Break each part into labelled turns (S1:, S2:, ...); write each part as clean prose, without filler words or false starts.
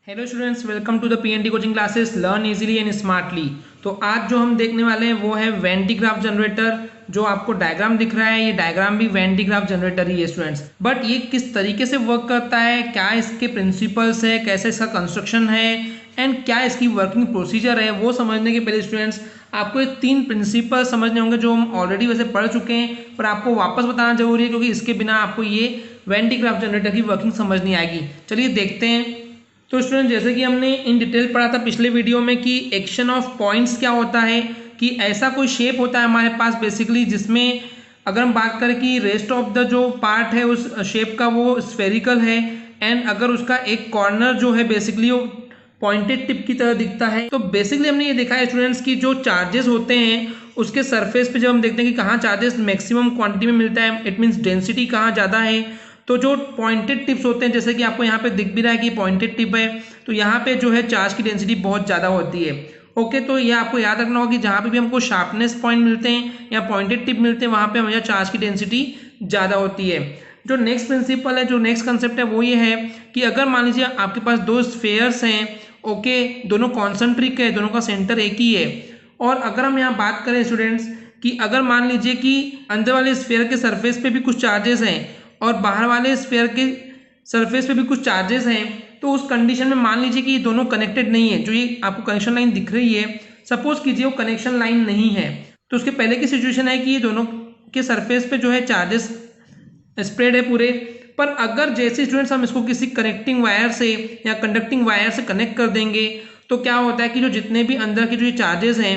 S1: Hello students, welcome to the PND coaching classes learn easily and smartly. तो आज जो हम देखने वाले हैं वो है वेन डी ग्राफ जनरेटर। जो आपको डायग्राम दिख रहा है ये डायग्राम भी वेन डी ग्राफ जनरेटर ही है स्टूडेंट्स। बट ये किस तरीके से वर्क करता है, क्या इसके प्रिंसिपल्स है, कैसे इसका कंस्ट्रक्शन है एंड क्या इसकी वर्किंग प्रोसीजर है, वो समझने के पहले स्टूडेंट्स आपको ये 3 प्रिंसिपल समझने होंगे जो हम ऑलरेडी वैसे पढ़ चुके हैं, पर आपको वापस बताना जरूरी है क्योंकि इसके बिना आपको ये वेन डी ग्राफ जनरेटर की वर्किंग समझ नहीं आएगी। चलिए देखते हैं। तो स्टूडेंट, जैसे कि हमने इन डिटेल पढ़ा था पिछले वीडियो में कि एक्शन ऑफ पॉइंट्स क्या होता है, कि ऐसा कोई शेप होता है हमारे पास बेसिकली जिसमें अगर हम बात करें कि रेस्ट ऑफ द जो पार्ट है उस शेप का वो स्फेरिकल है एंड अगर उसका एक कॉर्नर जो है बेसिकली वो पॉइंटेड टिप की तरह दिखता है। तो बेसिकली हमने ये देखा है स्टूडेंट्स की जो चार्जेस होते हैं उसके सरफेस पे जब हम देखते हैं कि कहाँ चार्जेस मैक्सिमम क्वांटिटी में मिलता है, इट मीन्स डेंसिटी कहाँ ज़्यादा है, तो जो पॉइंटेड टिप्स होते हैं जैसे कि आपको यहाँ पे दिख भी रहा है कि पॉइंटेड टिप है, तो यहाँ पे जो है चार्ज की डेंसिटी बहुत ज़्यादा होती है। ओके, तो ये आपको याद रखना होगा कि जहाँ पे भी हमको शार्पनेस पॉइंट मिलते हैं या पॉइंटेड टिप मिलते हैं वहाँ पे हमेशा चार्ज की डेंसिटी ज़्यादा होती है। जो नेक्स्ट प्रिंसिपल है, जो नेक्स्ट कंसेप्ट है वो ये है कि अगर मान लीजिए आपके पास दो स्फेयर्स हैं, ओके, दोनों कॉन्सेंट्रिक है, दोनों का सेंटर एक ही है, और अगर हम यहाँ बात करें स्टूडेंट्स कि अगर मान लीजिए कि अंदर वाले स्फेयर के सरफेस पे भी कुछ चार्जेस हैं और बाहर वाले स्फेयर के सरफेस पे भी कुछ चार्जेस हैं, तो उस कंडीशन में मान लीजिए कि ये दोनों कनेक्टेड नहीं है। जो ये आपको कनेक्शन लाइन दिख रही है, सपोज कीजिए वो कनेक्शन लाइन नहीं है, तो उसके पहले की सिचुएशन है कि ये दोनों के सरफेस पे जो है चार्जेस स्प्रेड है पूरे। पर अगर जैसे स्टूडेंट्स हम इसको किसी कनेक्टिंग वायर से या कंडक्टिंग वायर से कनेक्ट कर देंगे तो क्या होता है कि जो जितने भी अंदर के जो चार्जेस हैं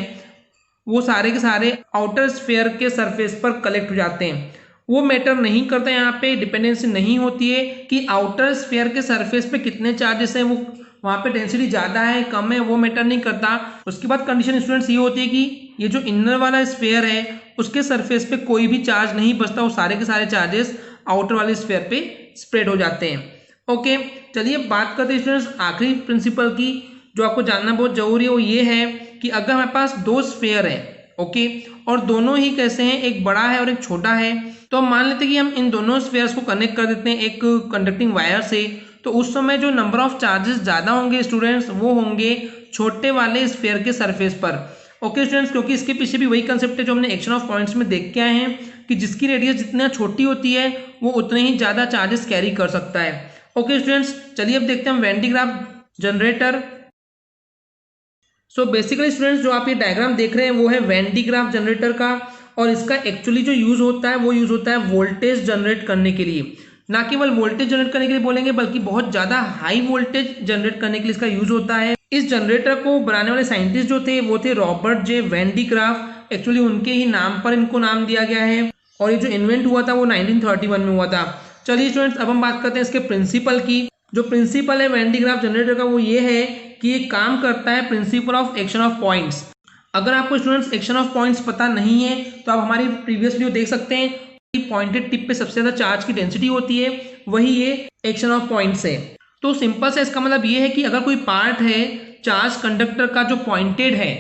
S1: वो सारे के सारे आउटर स्फेयर के सरफेस पर कलेक्ट हो जाते हैं। वो मैटर नहीं करता, यहाँ पे डिपेंडेंसी नहीं होती है कि आउटर स्फेयर के सरफेस पे कितने चार्जेस हैं, वो वहाँ पे डेंसिटी ज़्यादा है कम है, वो मैटर नहीं करता। उसके बाद कंडीशन स्टूडेंट्स ये होती है कि ये जो इनर वाला स्फेयर है उसके सरफेस पे कोई भी चार्ज नहीं बचता, वो सारे के सारे चार्जेस आउटर वाले स्फेयर पे स्प्रेड हो जाते हैं। ओके, चलिए बात करते हैं स्टूडेंट्स आखिरी प्रिंसिपल की जो आपको जानना बहुत जरूरी है। वो ये है कि अगर हमारे पास दो स्फेयर है, ओके, और दोनों ही कैसे हैं, एक बड़ा है और एक छोटा है, तो हम मान लेते हैं कि हम इन दोनों स्फेयर्स को कनेक्ट कर देते हैं एक कंडक्टिंग वायर से, तो उस समय जो नंबर ऑफ चार्जेस ज़्यादा होंगे स्टूडेंट्स वो होंगे छोटे वाले स्फेयर के सरफेस पर। ओके स्टूडेंट्स, क्योंकि इसके पीछे भी वही कंसेप्ट है जो हमने एक्शन ऑफ पॉइंट्स में देख के आए हैं कि जिसकी रेडियस जितना छोटी होती है वो उतने ही ज़्यादा चार्जेस कैरी कर सकता है। ओके स्टूडेंट्स, चलिए अब देखते हैं when de Graaff generator. So basically students जो आप ये डायग्राम देख रहे हैं वो है वेन डी ग्राफ जनरेटर का, और इसका एक्चुअली जो यूज होता है वो यूज होता है वोल्टेज जनरेट करने के लिए। ना केवल वोल्टेज जनरेट करने के लिए बोलेंगे बल्कि बहुत ज्यादा हाई वोल्टेज जनरेट करने के लिए इसका यूज होता है। इस जनरेटर को बनाने वाले साइंटिस्ट जो थे वो थे Robert J when de graph. Actually उनके ही नाम पर इनको नाम दिया गया है और ये जो इन्वेंट हुआ था वो 1931 में हुआ था। चलिए स्टूडेंट्स, अब हम बात करते हैं इसके प्रिंसिपल की। जो प्रिंसिपल है वेन डी ग्राफ जनरेटर का वो ये है कि ये काम करता है principle of action of points. अगर आपको स्टूडेंट्स एक्शन ऑफ पॉइंट्स पता नहीं है तो आप हमारी प्रीवियस वीडियो देख सकते हैं कि पॉइंटेड टिप पे सबसे ज्यादा चार्ज की डेंसिटी होती है, वही ये एक्शन ऑफ पॉइंट्स है। तो सिंपल से इसका मतलब ये है कि अगर कोई पार्ट है चार्ज कंडक्टर का जो पॉइंटेड है,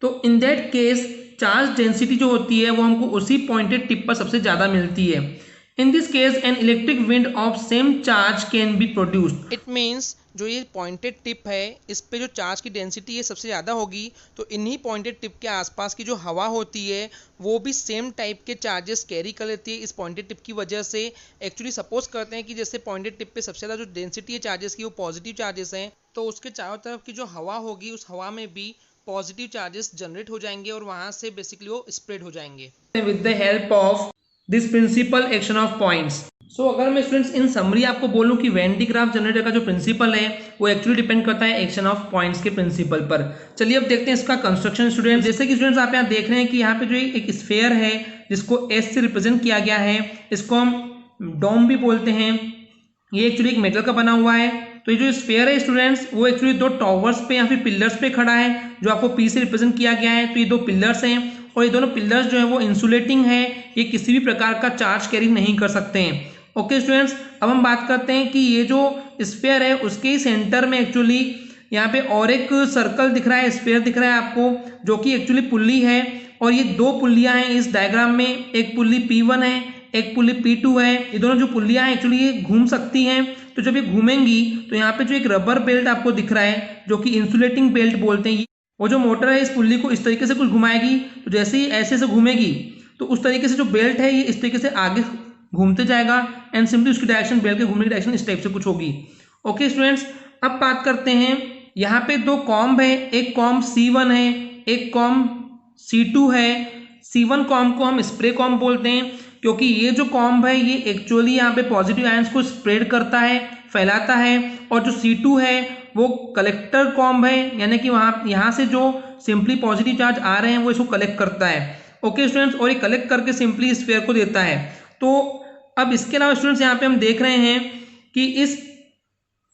S1: तो in that case charge density जो होती है वो हमको उसी पॉइंटेड टिप पर सबसे ज्यादा मिलती है। In this case an electric wind of same charge can be produced. It means जो ये पॉइंटेड टिप है इस पे जो चार्ज की डेंसिटी है सबसे ज़्यादा होगी, तो इन्हीं पॉइंटेड टिप के आसपास की जो हवा होती है वो भी सेम टाइप के चार्जेस कैरी कर लेती है इस पॉइंटेड टिप की वजह से। एक्चुअली सपोज करते हैं कि जैसे पॉइंटेड टिप पे सबसे ज़्यादा जो डेंसिटी है चार्जेस की वो पॉजिटिव चार्जेस हैं, तो उसके चारों तरफ की जो हवा होगी उस हवा में भी पॉजिटिव चार्जेस जनरेट हो जाएंगे और वहाँ से बेसिकली वो स्प्रेड हो जाएंगे with the help of this principle action of points. So अगर मैं स्टूडेंट्स इन समरी आपको बोलूं कि वेन डी ग्राफ जनरेटर का जो प्रिंसिपल है वो एक्चुअली डिपेंड करता है एक्शन ऑफ पॉइंट्स के प्रिंसिपल पर। चलिए अब देखते हैं इसका कंस्ट्रक्शन स्टूडेंट्स। जैसे कि स्टूडेंट्स आप यहाँ देख रहे हैं कि यहाँ पे जो एक स्फेयर है जिसको एस से रिप्रेजेंट किया गया है, इसको हम डोम भी बोलते हैं। ये एक्चुअली एक मेटल का बना हुआ है। तो ये जो स्फेयर है स्टूडेंट्स वो एक्चुअली दो टॉवर्स पे या फिर पिलर्स पे खड़ा है जो आपको पी से रिप्रेजेंट किया गया है। तो ये दो पिलर्स हैं और ये दोनों पिलर्स जो है वो इंसुलेटिंग है, ये किसी भी प्रकार का चार्ज कैरी नहीं कर सकते हैं। ओके स्टूडेंट्स, अब हम बात करते हैं कि ये जो स्फेयर है उसके ही सेंटर में एक्चुअली यहाँ पे और एक सर्कल दिख रहा है, स्फेयर दिख रहा है आपको, जो कि एक्चुअली पुल्ली है। और ये दो पुल्लियां हैं इस डायग्राम में, एक पुल्ली P1 है, एक पुल्ली P2 है। ये दोनों जो पुल्लियां हैं एक्चुअली ये घूम सकती हैं। तो जब ये घूमेंगी तो यहाँ पे जो एक रबर बेल्ट आपको दिख रहा है जो कि इंसुलेटिंग बेल्ट बोलते हैं, वो जो मोटर है इस पुल्ली को इस तरीके से कुछ घुमाएगी। तो जैसे ही ऐसे से घूमेगी तो उस तरीके से जो बेल्ट है ये इस तरीके से आगे घूमते जाएगा एंड सिंपली उसकी डायरेक्शन, बेल्ट के घूमने की डायरेक्शन इस टाइप से कुछ होगी। ओके स्टूडेंट्स, अब बात करते हैं यहाँ पे दो कॉम्ब है, एक कॉम्ब C1 है, एक कॉम्ब C2 है। C1 कॉम्ब को हम स्प्रे कॉम्ब बोलते हैं क्योंकि ये जो कॉम्ब है ये एक्चुअली यहाँ पे पॉजिटिव आयंस को स्प्रेड करता है, फैलाता है। और जो C2 है वो कलेक्टर कॉम्ब है, यानी कि यहाँ से जो सिंपली पॉजिटिव चार्ज आ रहे हैं वो इसको कलेक्ट करता है। ओके स्टूडेंट्स, और ये कलेक्ट करके सिंपली स्फीयर को देता है। तो अब इसके अलावा स्टूडेंट्स यहाँ पे हम देख रहे हैं कि इस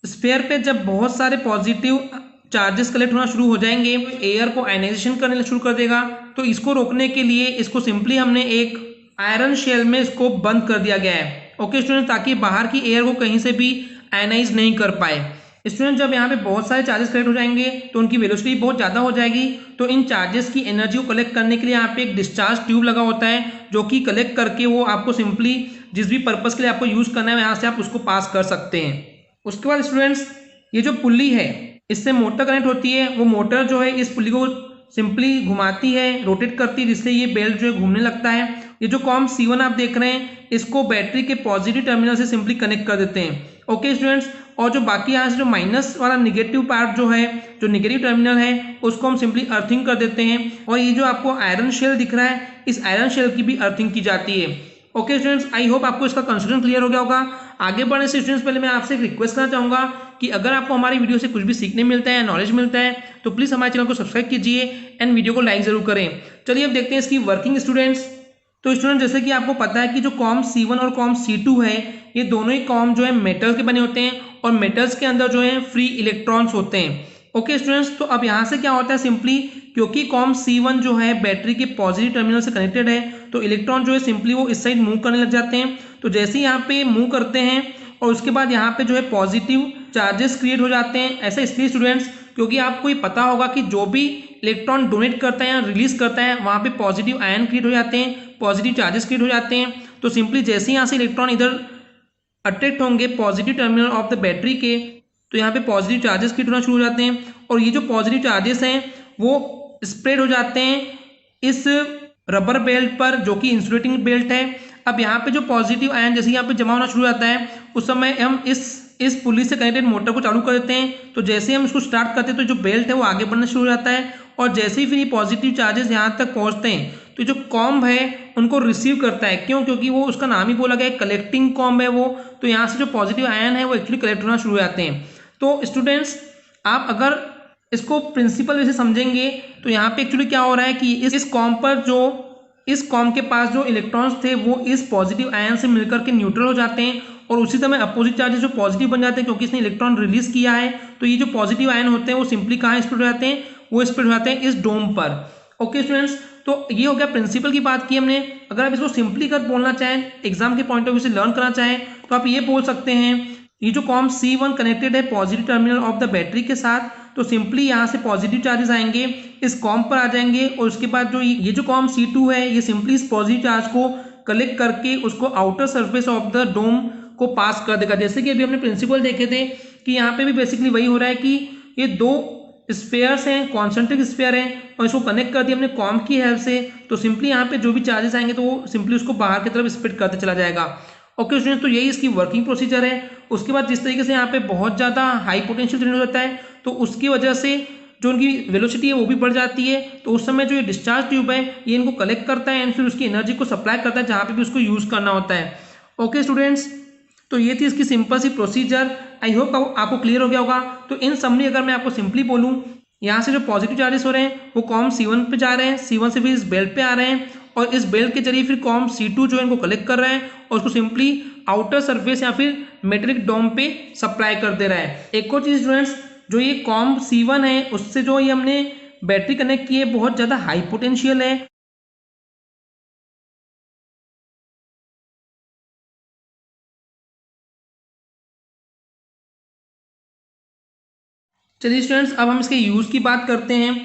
S1: स्फीयर पे जब बहुत सारे पॉजिटिव चार्जेस कलेक्ट होना शुरू हो जाएंगे, एयर को आयनाइजेशन करने शुरू कर देगा। तो इसको रोकने के लिए इसको सिंपली हमने एक आयरन शेल में इसको बंद कर दिया गया है। ओके स्टूडेंट, ताकि बाहर की एयर को कहीं से भी आयनाइज नहीं कर पाए। स्टूडेंट, जब यहाँ पे बहुत सारे चार्जेस कलेक्ट हो जाएंगे तो उनकी वेलोसिटी बहुत ज़्यादा हो जाएगी। तो इन चार्जेस की एनर्जी को कलेक्ट करने के लिए यहाँ पे एक डिस्चार्ज ट्यूब लगा होता है जो कि कलेक्ट करके वो आपको सिंपली जिस भी पर्पस के लिए आपको यूज करना है यहाँ से आप उसको पास कर सकते हैं। उसके बाद स्टूडेंट्स, ये जो पुल्ली है इससे मोटर कनेक्ट होती है। वो मोटर जो है इस पुल्ली को सिंपली घुमाती है, रोटेट करती है, जिससे ये बेल्ट जो है घूमने लगता है। ये जो कॉम्ब C1 आप देख रहे हैं इसको बैटरी के पॉजिटिव टर्मिनल से सिंपली कनेक्ट कर देते हैं। ओके स्टूडेंट्स, और जो बाकी यहाँ से जो माइनस वाला निगेटिव पार्ट जो है, जो निगेटिव टर्मिनल है, उसको हम सिंपली अर्थिंग कर देते हैं। और ये जो आपको आयरन शेल दिख रहा है इस आयरन शेल की भी अर्थिंग की जाती है। ओके स्टूडेंट्स, आई होप आपको इसका कंसेप्ट क्लियर हो गया होगा। आगे बढ़ने से स्टूडेंट्स पहले मैं आपसे एक रिक्वेस्ट करना चाहूंगा कि अगर आपको हमारी वीडियो से कुछ भी सीखने मिलता है, नॉलेज मिलता है, तो प्लीज हमारे चैनल को सब्सक्राइब कीजिए एंड वीडियो को लाइक जरूर करें। चलिए अब देखते हैं इसकी वर्किंग स्टूडेंट्स। तो स्टूडेंट, जैसे कि आपको पता है कि जो कॉम्ब C1 और कॉम्ब C2 है ये दोनों ही कॉम्ब जो है मेटल के बने होते हैं और मेटल्स के अंदर जो है फ्री इलेक्ट्रॉन्स होते हैं। ओके स्टूडेंट्स, तो अब यहाँ से क्या होता है, सिंपली क्योंकि कॉम्ब C1 जो है बैटरी के पॉजिटिव टर्मिनल से कनेक्टेड है तो इलेक्ट्रॉन जो है सिंपली वो इस साइड मूव करने लग जाते हैं। तो जैसे ही यहाँ पे मूव करते हैं और उसके बाद यहाँ पे जो है पॉजिटिव चार्जेस क्रिएट हो जाते हैं। ऐसा इसलिए स्टूडेंट्स क्योंकि आपको ये पता होगा कि जो भी इलेक्ट्रॉन डोनेट करता है या रिलीज करता है वहाँ पे पॉजिटिव आयन क्रिएट हो जाते हैं, पॉजिटिव चार्जेस क्रिएट हो जाते हैं। तो सिंपली जैसे ही यहाँ से इलेक्ट्रॉन इधर अट्रैक्ट होंगे positive terminal of the battery के, तो यहाँ पे पॉजिटिव चार्जेस क्रिएट होना शुरू हो जाते हैं और ये जो पॉजिटिव चार्जेस हैं वो स्प्रेड हो जाते हैं इस रबर बेल्ट पर जो कि इंसुलेटिंग बेल्ट है। अब यहाँ पे जो पॉजिटिव आयन जैसे यहाँ पे जमा होना शुरू हो जाता है उस समय हम इस पुल्ली से कनेक्टेड मोटर को चालू कर देते हैं। तो जैसे हम इसको स्टार्ट करते हैं तो जो बेल्ट है वो आगे बढ़ना शुरू हो जाता है और जैसे ही फिर ये पॉजिटिव चार्जेस यहाँ तक पहुँचते हैं तो जो कॉम्ब है उनको रिसीव करता है। क्यों? क्योंकि वो उसका नाम ही बोला गया है, कलेक्टिंग कॉम्ब है वो। तो यहाँ से जो पॉजिटिव आयन है वो एक्चुअली कलेक्ट होना शुरू हो जाते हैं। तो स्टूडेंट्स, आप अगर इसको प्रिंसिपल वैसे समझेंगे तो यहाँ पे एक्चुअली क्या हो रहा है कि इस कॉम्ब पर जो इस कॉम्ब के पास जो इलेक्ट्रॉन्स थे वो इस पॉजिटिव आयन से मिलकर के न्यूट्रल हो जाते हैं और उसी समय अपोजिट चार्जेस जो पॉजिटिव बन जाते हैं क्योंकि इसने इलेक्ट्रॉन रिलीज किया है। तो ये जो पॉजिटिव आयन होते हैं वो सिंपली कहाँ स्प्रेड हो जाते हैं, वो स्प्रेड हो जाते हैं इस डोम पर। ओके स्टूडेंट्स, तो ये हो गया प्रिंसिपल की बात की हमने। अगर आप इसको सिंपली कर बोलना चाहें, एग्जाम के पॉइंट ऑफ व्यू से लर्न करना चाहें तो आप ये बोल सकते हैं ये जो कॉम्ब C1 कनेक्टेड है positive terminal of the battery के साथ, तो सिंपली यहाँ से पॉजिटिव चार्जेस आएंगे इस कॉम्ब पर आ जाएंगे और उसके बाद जो ये जो कॉम्ब C2 है ये सिंपली इस पॉजिटिव चार्ज को कलेक्ट करके उसको outer surface of the dome को पास कर देगा। जैसे कि अभी हमने प्रिंसिपल देखे थे कि यहाँ पे भी बेसिकली वही हो रहा है कि ये दो स्फीयर्स हैं, कॉन्सेंट्रिक स्फीयर हैं और इसको कनेक्ट कर दिया हमने कॉम्ब की हेल्प से। तो सिंपली यहाँ पे जो भी चार्जेस आएंगे तो वो सिंपली उसको बाहर की तरफ स्प्रेड करते चला जाएगा। ओके स्टूडेंट, तो यही इसकी वर्किंग प्रोसीजर है। उसके बाद जिस तरीके से यहाँ पे बहुत ज़्यादा हाई पोटेंशियल जनरेट होता है तो उसकी वजह से जो उनकी वेलोसिटी है वो भी बढ़ जाती है। तो उस समय जो ये डिस्चार्ज ट्यूब है ये इनको कलेक्ट करता है एंड फिर उसकी एनर्जी को सप्लाई करता है जहाँ पे भी उसको यूज़ करना होता है। ओके स्टूडेंट्स, तो ये थी इसकी सिंपल सी प्रोसीजर। आई होप आपको क्लियर हो गया होगा। तो इन समरी अगर मैं आपको सिंपली बोलूँ, यहाँ से जो पॉजिटिव चार्जेस हो रहे हैं वो कॉम्ब C1 पे जा रहे हैं, C1 से फिर इस बेल्ट पे आ रहे हैं और इस बेल्ट के जरिए फिर कॉम्ब C2 जो है इनको कलेक्ट कर रहा है और उसको सिंपली आउटर सरफेस या फिर मेटेलिक डोम पे सप्लाई कर दे रहा है। एक और चीज स्टूडेंट्स, जो ये कॉम्ब C1 है उससे जो ये हमने बैटरी कनेक्ट की है बहुत ज़्यादा हाई पोटेंशियल है। चलिए स्टूडेंट्स, अब हम इसके यूज़ की बात करते हैं।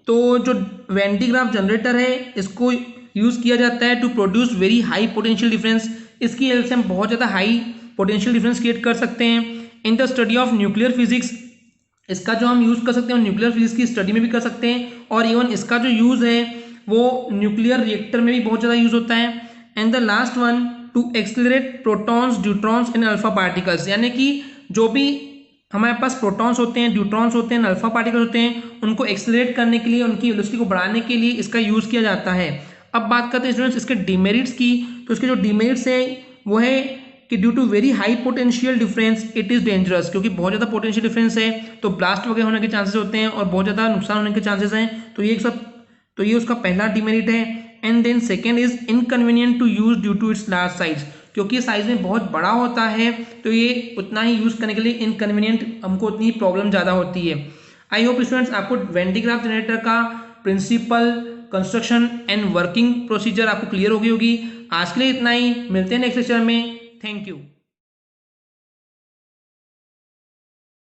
S1: तो जो वेंटी ग्राफ जनरेटर है इसको यूज़ किया जाता है to produce very high potential difference. इसकी हेल्प से हम बहुत ज़्यादा हाई पोटेंशियल डिफरेंस क्रिएट कर सकते हैं। In the study of nuclear physics, इसका जो हम यूज़ कर सकते हैं न्यूक्लियर फिजिक्स की स्टडी में भी कर सकते हैं, और इवन इसका जो यूज़ है वो न्यूक्लियर रिएक्टर में भी बहुत ज़्यादा यूज़ होता है। And the last one, to accelerate protons deuterons in alpha particles, यानी कि जो भी हमारे पास प्रोटॉन्स होते हैं, ड्यूट्रॉन्स होते हैं, अल्फा पार्टिकल्स होते हैं, उनको एक्सेलरेट करने के लिए, उनकी वेलोसिटी को बढ़ाने के लिए इसका यूज़ किया जाता है। अब बात करते हैं स्टूडेंट्स इसके डिमेरिट्स की। तो इसके जो डिमेरिट्स है वो है कि due to very high potential difference it is dangerous, क्योंकि बहुत ज़्यादा पोटेंशियल डिफरेंस है तो ब्लास्ट वगैरह होने के चांसेस होते हैं और बहुत ज़्यादा नुकसान होने के चांसेस हैं। तो ये उसका पहला डिमेरिट है। And then second is inconvenient to use due to its large size, क्योंकि साइज में बहुत बड़ा होता है तो ये उतना ही यूज़ करने के लिए इनकन्वीनियंट, हमको उतनी प्रॉब्लम ज़्यादा होती है। आई होप स्टूडेंट्स आपको वेन डी ग्राफ जनरेटर का principle, construction and working procedure आपको क्लियर हो गई होगी। आज के लिए इतना ही, मिलते हैं नेक्स्ट लेक्चर में। Thank you.